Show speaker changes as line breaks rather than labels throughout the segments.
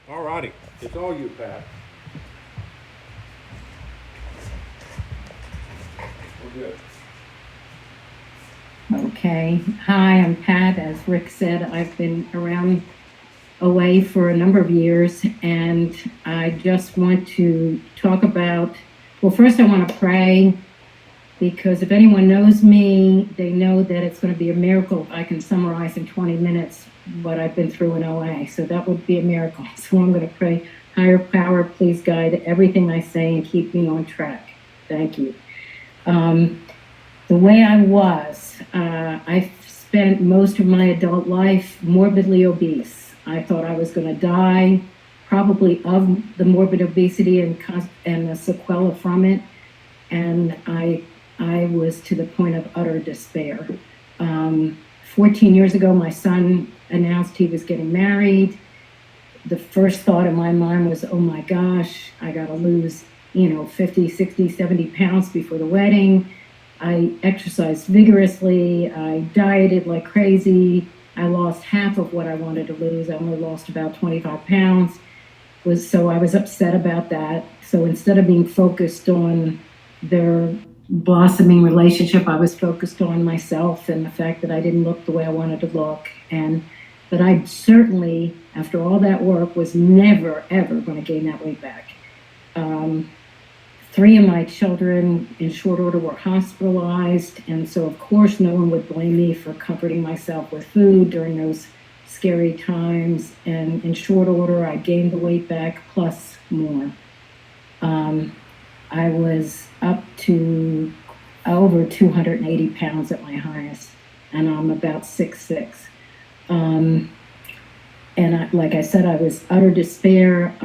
All righty, it's all you, Pat. We're good.
Okay. Hi, I'm Pat. As Rick said, I've been around away for a number of years, and I just want to talk about. Well, first, I want to pray because if anyone knows me, they know that it's going to be a miracle if I can summarize in 20 minutes what I've been through in OA. So that would be a miracle. So I'm going to pray, higher power, please guide everything I say and keep me on track. Thank you. The way I was, I spent most of my adult life morbidly obese. I thought I was going to die, probably of the morbid obesity and the sequela from it. And I was to the point of utter despair. 14 years ago, my son announced he was getting married. The first thought in my mind was, oh my gosh, I got to lose, 50, 60, 70 pounds before the wedding. I exercised vigorously. I dieted like crazy. I lost half of what I wanted to lose. I only lost about 25 pounds. So I was upset about that. So instead of being focused on their blossoming relationship, I was focused on myself and the fact that I didn't look the way I wanted to look. But I certainly, after all that work, was never, ever going to gain that weight back. 3 of my children in short order were hospitalized, and so of course no one would blame me for comforting myself with food during those scary times. And in short order, I gained the weight back plus more. I was up to over 280 pounds at my highest, and I'm about 6'6". Like I said, I was utter despair.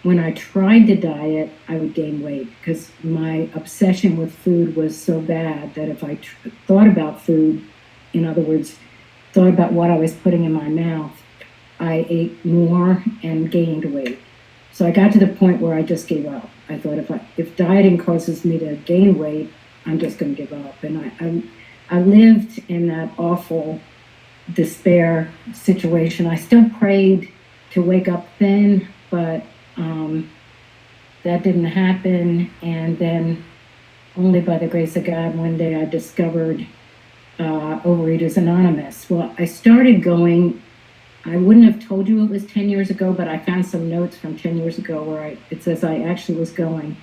When I tried to diet, I would gain weight because my obsession with food was so bad that if I thought about food, in other words, thought about what I was putting in my mouth, I ate more and gained weight. So I got to the point where I just gave up. I thought if dieting causes me to gain weight, I'm just going to give up. And I lived in that awful despair situation. I still prayed to wake up thin, but that didn't happen. And then only by the grace of God, one day I discovered Overeaters Anonymous. Well, I started going. I wouldn't have told you it was 10 years ago, but I found some notes from 10 years ago where it says I actually was going.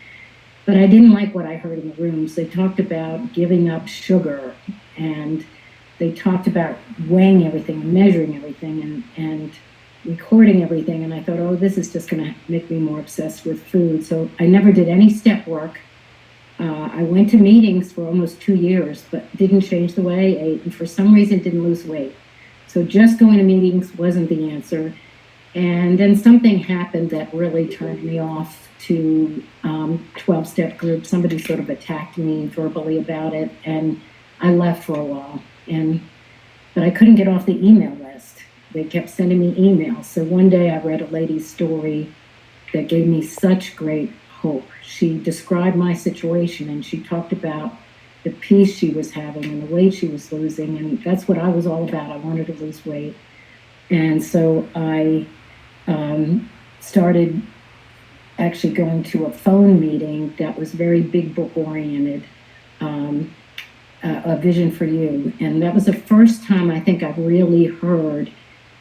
But I didn't like what I heard in the rooms. They talked about giving up sugar, and they talked about weighing everything and measuring everything and recording everything. And I thought, oh, this is just going to make me more obsessed with food. So I never did any step work. I went to meetings for almost 2 years, but didn't change the way I ate, and for some reason didn't lose weight. So just going to meetings wasn't the answer. And then something happened that really turned me off to 12-step group. Somebody sort of attacked me verbally about it, and I left for a while. But I couldn't get off the email list. They kept sending me emails. So one day I read a lady's story that gave me such great hope. She described my situation, and she talked about the peace she was having and the weight she was losing, and that's what I was all about. I wanted to lose weight. And so I started actually going to a phone meeting that was very big book oriented, A Vision for You. And that was the first time I think I've really heard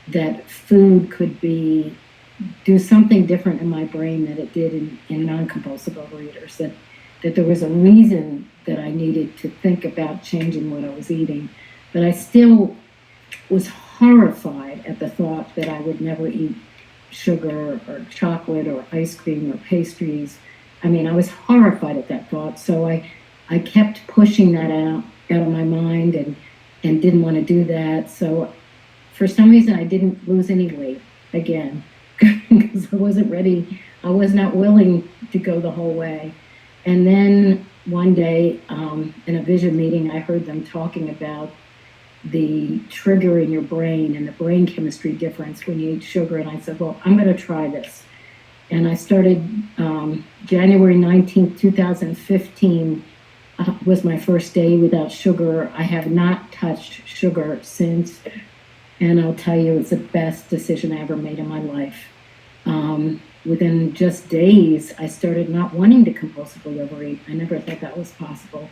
that food could do something different in my brain than it did in non-compulsive overeaters, that there was a reason that I needed to think about changing what I was eating. But I still was horrified at the thought that I would never eat sugar or chocolate or ice cream or pastries. I mean, I was horrified at that thought. So I kept pushing that out of my mind and didn't want to do that. So for some reason, I didn't lose any weight again because I wasn't ready. I was not willing to go the whole way. And then one day in a vision meeting, I heard them talking about the trigger in your brain and the brain chemistry difference when you eat sugar. And I said, well, I'm going to try this. And I started January 19th, 2015 was my first day without sugar. I have not touched sugar since. And I'll tell you, it's the best decision I ever made in my life. Within just days, I started not wanting to compulsively overeat. I never thought that was possible.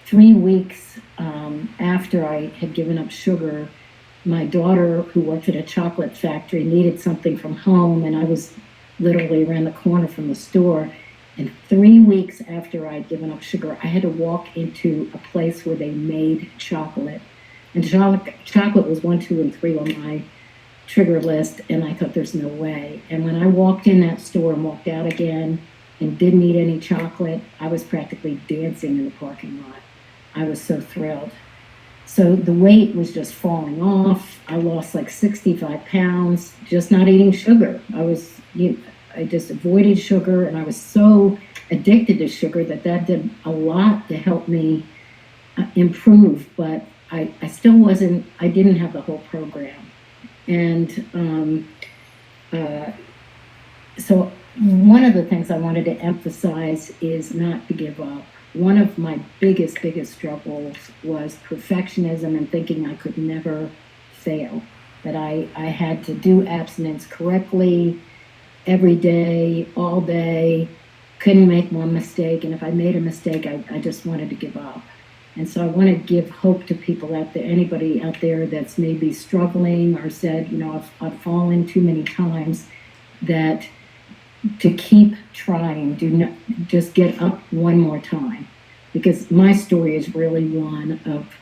3 weeks after I had given up sugar, my daughter, who worked at a chocolate factory, needed something from home, and I was literally around the corner from the store. And 3 weeks after I'd given up sugar, I had to walk into a place where they made chocolate. And chocolate was 1, 2, and 3 on my trigger list, and I thought there's no way. And when I walked in that store and walked out again and didn't eat any chocolate, I was practically dancing in the parking lot. I was so thrilled. So the weight was just falling off. I lost like 65 pounds, just not eating sugar. I just avoided sugar, and I was so addicted to sugar that did a lot to help me improve, but I didn't have the whole program. And so one of the things I wanted to emphasize is not to give up. One of my biggest struggles was perfectionism and thinking I could never fail, that I had to do abstinence correctly every day, all day, couldn't make one mistake, and if I made a mistake, I just wanted to give up. And so I want to give hope to people out there, anybody out there that's maybe struggling or said, I've fallen too many times, that to keep trying, do not just get up one more time. Because my story is really one of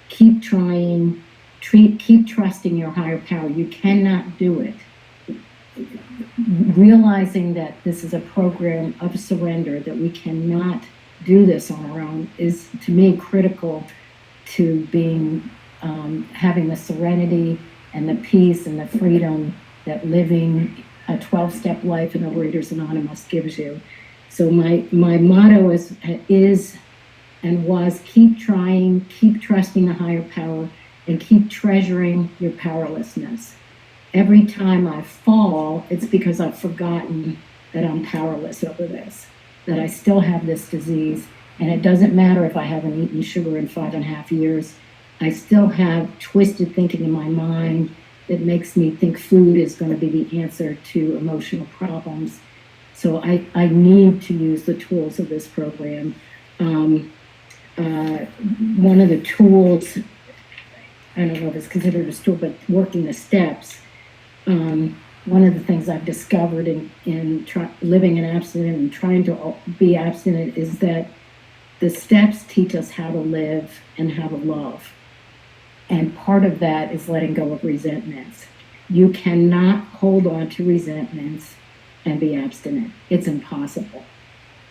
keep trying, keep trusting your higher power. You cannot do it. Realizing that this is a program of surrender, that we cannot do this on our own, is to me critical to being having the serenity and the peace and the freedom that living a 12-step life in Overeaters Anonymous gives you. So my motto is and was keep trying, keep trusting the higher power, and keep treasuring your powerlessness. Every time I fall, it's because I've forgotten that I'm powerless over this, that I still have this disease, and it doesn't matter if I haven't eaten sugar in 5.5 years. I still have twisted thinking in my mind that makes me think food is going to be the answer to emotional problems. So I need to use the tools of this program. One of the tools, I don't know if it's considered a tool, but working the steps. One of the things I've discovered in living in abstinent and trying to be abstinent is that the steps teach us how to live and how to love. And part of that is letting go of resentments. You cannot hold on to resentments and be abstinent. It's impossible.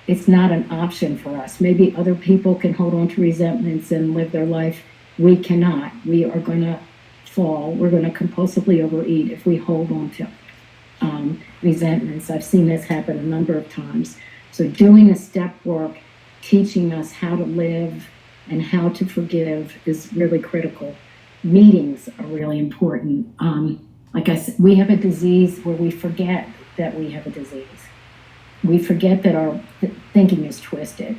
It's not an option for us. Maybe other people can hold on to resentments and live their life. We cannot. We are going to fall. We're going to compulsively overeat if we hold on to resentments. I've seen this happen a number of times. So doing the step work, teaching us how to live and how to forgive is really critical. Meetings are really important. Like I said, we have a disease where we forget that we have a disease. We forget that our thinking is twisted.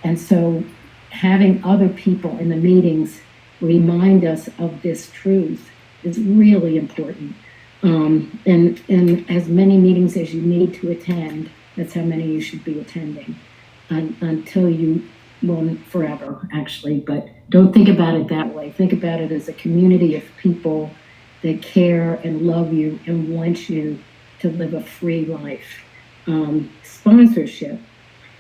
And so having other people in the meetings remind us of this truth is really important. And as many meetings as you need to attend, that's how many you should be attending until you, well, forever actually, but don't think about it that way. Think about it as a community of people that care and love you and want you to live a free life. Sponsorship.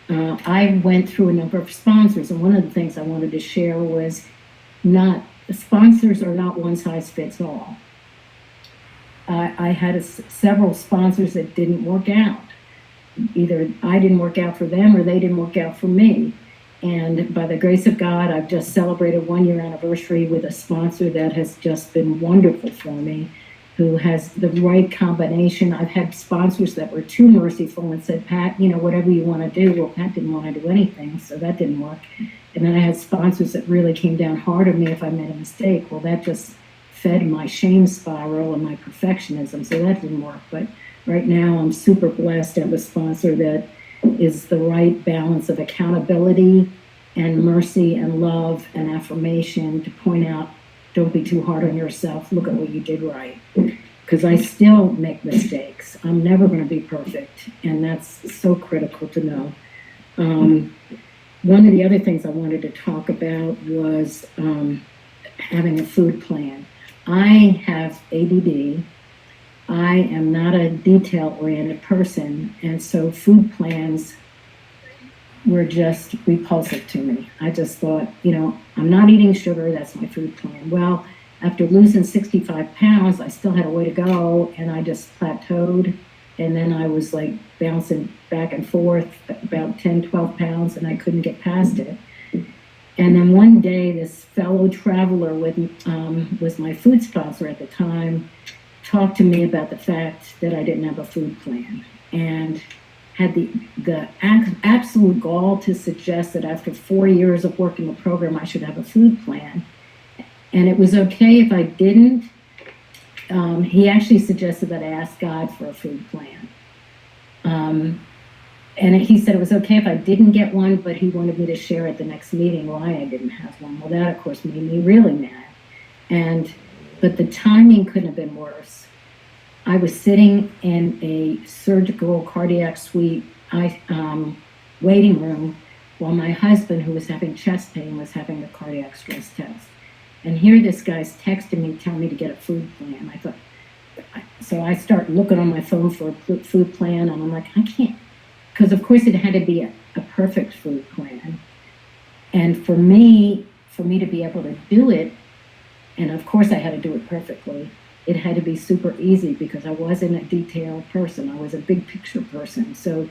I went through a number of sponsors, and one of the things I wanted to share was sponsors are not one size fits all. I had several sponsors that didn't work out. Either I didn't work out for them or they didn't work out for me. And by the grace of God, I've just celebrated 1-year anniversary with a sponsor that has just been wonderful for me, who has the right combination. I've had sponsors that were too merciful and said, Pat, whatever you want to do. Well, Pat didn't want to do anything, so that didn't work. And then I had sponsors that really came down hard on me if I made a mistake. Well, that just fed my shame spiral and my perfectionism, so that didn't work. But right now, I'm super blessed to have a sponsor that is the right balance of accountability and mercy and love and affirmation to point out, don't be too hard on yourself. Look at what you did right. because I still make mistakes. I'm never going to be perfect, and that's so critical to know. One of the other things I wanted to talk about was having a food plan. I have ADD. I am not a detail-oriented person, and so food plans were just repulsive to me. I just thought, I'm not eating sugar, that's my food plan. Well, after losing 65 pounds, I still had a way to go, and I just plateaued. And then I was like bouncing back and forth about 10, 12 pounds, and I couldn't get past it. And then one day, this fellow traveler was my food sponsor at the time, talked to me about the fact that I didn't have a food plan, and had the absolute gall to suggest that after 4 years of working the program, I should have a food plan. And it was okay if I didn't. He actually suggested that I ask God for a food plan. And he said it was okay if I didn't get one, but he wanted me to share at the next meeting why I didn't have one. Well, that, of course, made me really mad. But the timing couldn't have been worse. I was sitting in a surgical cardiac suite waiting room while my husband, who was having chest pain, was having a cardiac stress test. And here this guy's texting me, telling me to get a food plan. I thought, so I start looking on my phone for a food plan, and I'm like, I can't. Because, of course, it had to be a perfect food plan. And for me to be able to do it, and of course I had to do it perfectly, it had to be super easy because I wasn't a detailed person. I was a big picture person. So,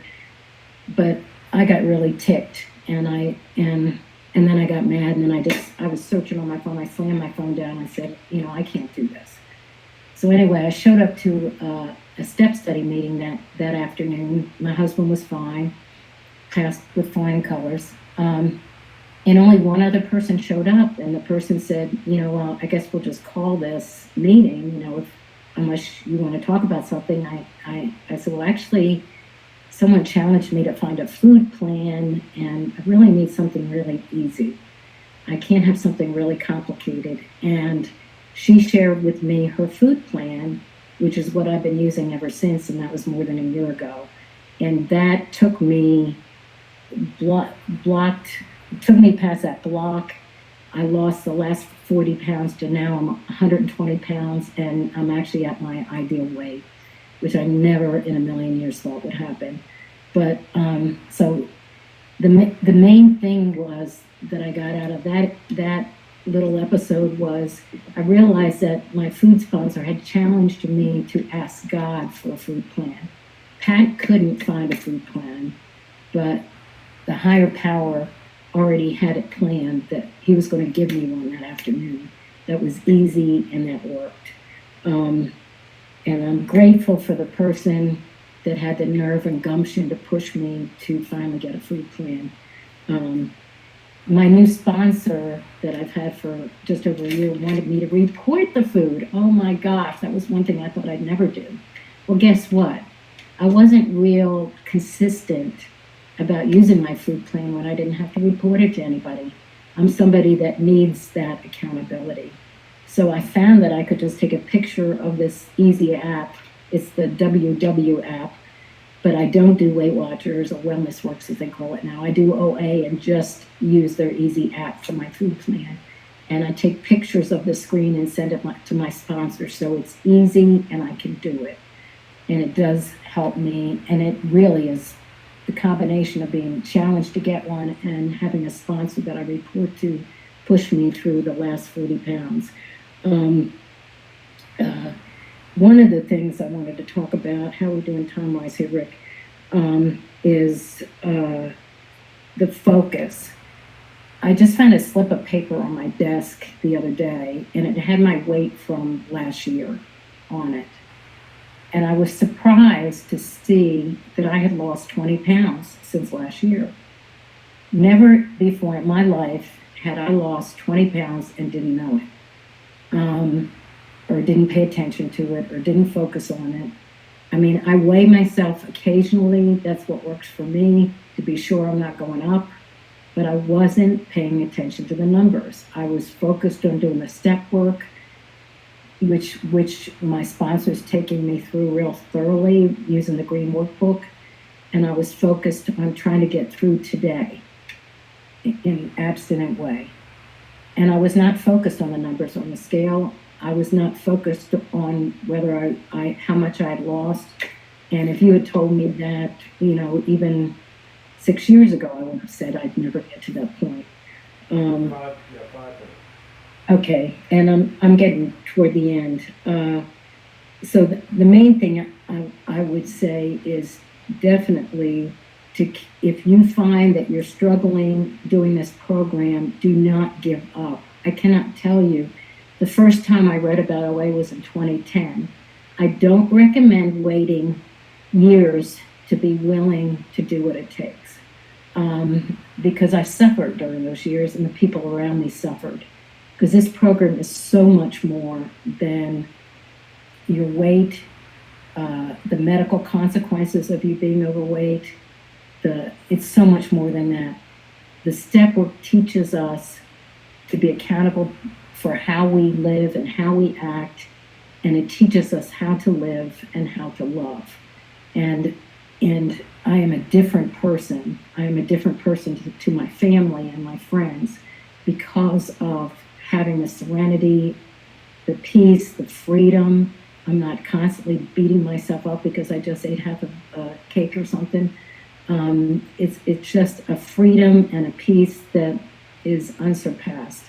but I got really ticked, and then I got mad, and then I was searching on my phone. I slammed my phone down and said, I can't do this. So anyway, I showed up to a step study meeting that afternoon. My husband was fine, passed with flying colors. And only one other person showed up, and the person said, well, I guess we'll just call this meeting, unless you want to talk about something. I said, well, actually, someone challenged me to find a food plan, and I really need something really easy. I can't have something really complicated. And she shared with me her food plan, which is what I've been using ever since, and that was more than a year ago. And that took me took me past that block. I lost the last 40 pounds to now I'm 120 pounds, and I'm actually at my ideal weight, which I never in a million years thought would happen. But so the main thing was that I got out of that little episode was I realized that my food sponsor had challenged me to ask God for a food plan. Pat couldn't find a food plan, but the higher power already had it planned that he was going to give me one that afternoon. That was easy and that worked. And I'm grateful for the person that had the nerve and gumption to push me to finally get a food plan. My new sponsor that I've had for just over a year wanted me to report the food. Oh my gosh, that was one thing I thought I'd never do. Well, guess what? I wasn't real consistent about using my food plan when I didn't have to report it to anybody. I'm somebody that needs that accountability. So I found that I could just take a picture of this easy app. It's the WW app, but I don't do Weight Watchers or Wellness Works as they call it now. I do OA and just use their easy app for my food plan. And I take pictures of the screen and send it to my sponsor so it's easy and I can do it. And it does help me, and it really is the combination of being challenged to get one and having a sponsor that I report to push me through the last 40 pounds. One of the things I wanted to talk about, how we're doing time-wise here, Rick, is the focus. I just found a slip of paper on my desk the other day, and it had my weight from last year on it. And I was surprised to see that I had lost 20 pounds since last year. Never before in my life had I lost 20 pounds and didn't know it, or didn't pay attention to it, or didn't focus on it. I mean, I weigh myself occasionally. That's what works for me, to be sure I'm not going up. But I wasn't paying attention to the numbers. I was focused on doing the step work, which my sponsor's taking me through real thoroughly using the green workbook. And I was focused on trying to get through today in an abstinent way. And I was not focused on the numbers on the scale. I was not focused on whether how much I'd lost. And if you had told me that, even 6 years ago, I would have said I'd never get to that point.
5 minutes.
Okay, and I'm getting toward the end. So the main thing I would say is definitely if you find that you're struggling doing this program, do not give up. I cannot tell you. The first time I read about OA was in 2010. I don't recommend waiting years to be willing to do what it takes, because I suffered during those years and the people around me suffered. Because this program is so much more than your weight, the medical consequences of you being overweight. It's so much more than that. The step work teaches us to be accountable for how we live and how we act, and it teaches us how to live and how to love. And I am a different person. I am a different person to my family and my friends because of having the serenity, the peace, the freedom. I'm not constantly beating myself up because I just ate half a cake or something. It's just a freedom and a peace that is unsurpassed.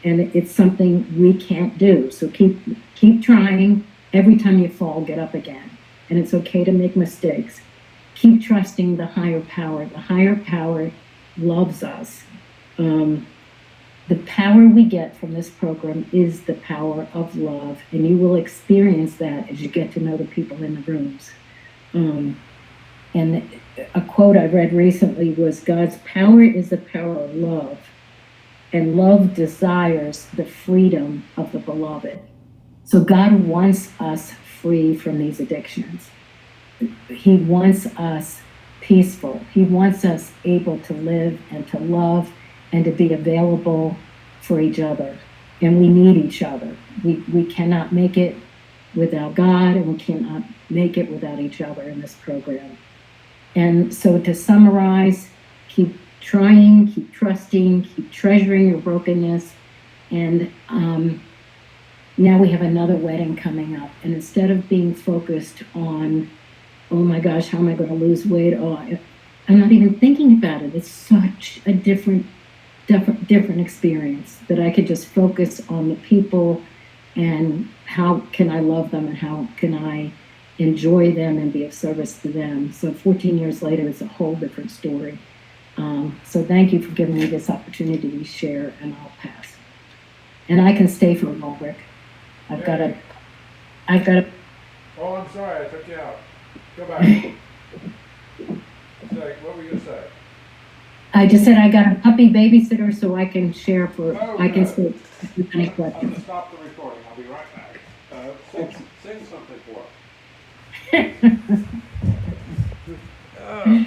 And it's something we can't do. So keep trying. Every time you fall, get up again. And it's okay to make mistakes. Keep trusting the higher power. The higher power loves us. The power we get from this program is the power of love, and you will experience that as you get to know the people in the rooms. And a quote I read recently was, God's power is the power of love, and love desires the freedom of the beloved. So God wants us free from these addictions. He wants us peaceful. He wants us able to live and to love and to be available for each other. And we need each other. We cannot make it without God, and we cannot make it without each other in this program. And so to summarize, keep trying, keep trusting, keep treasuring your brokenness. And now we have another wedding coming up. And instead of being focused on, oh my gosh, how am I going to lose weight? I'm not even thinking about it. It's such a different experience that I could just focus on the people and how can I love them and how can I enjoy them and be of service to them. So 14 years later, it's a whole different story. So thank you for giving me this opportunity to share, and I'll pass. And I can stay for a while, Rick. I've got to.
Oh, I'm sorry, I took you out. Go back. What were you going to say?
I just said I got a puppy babysitter so I can share I can
Okay.
speak with any
I'm going
questions.
to stop the recording. I'll be right back. Sing something for us.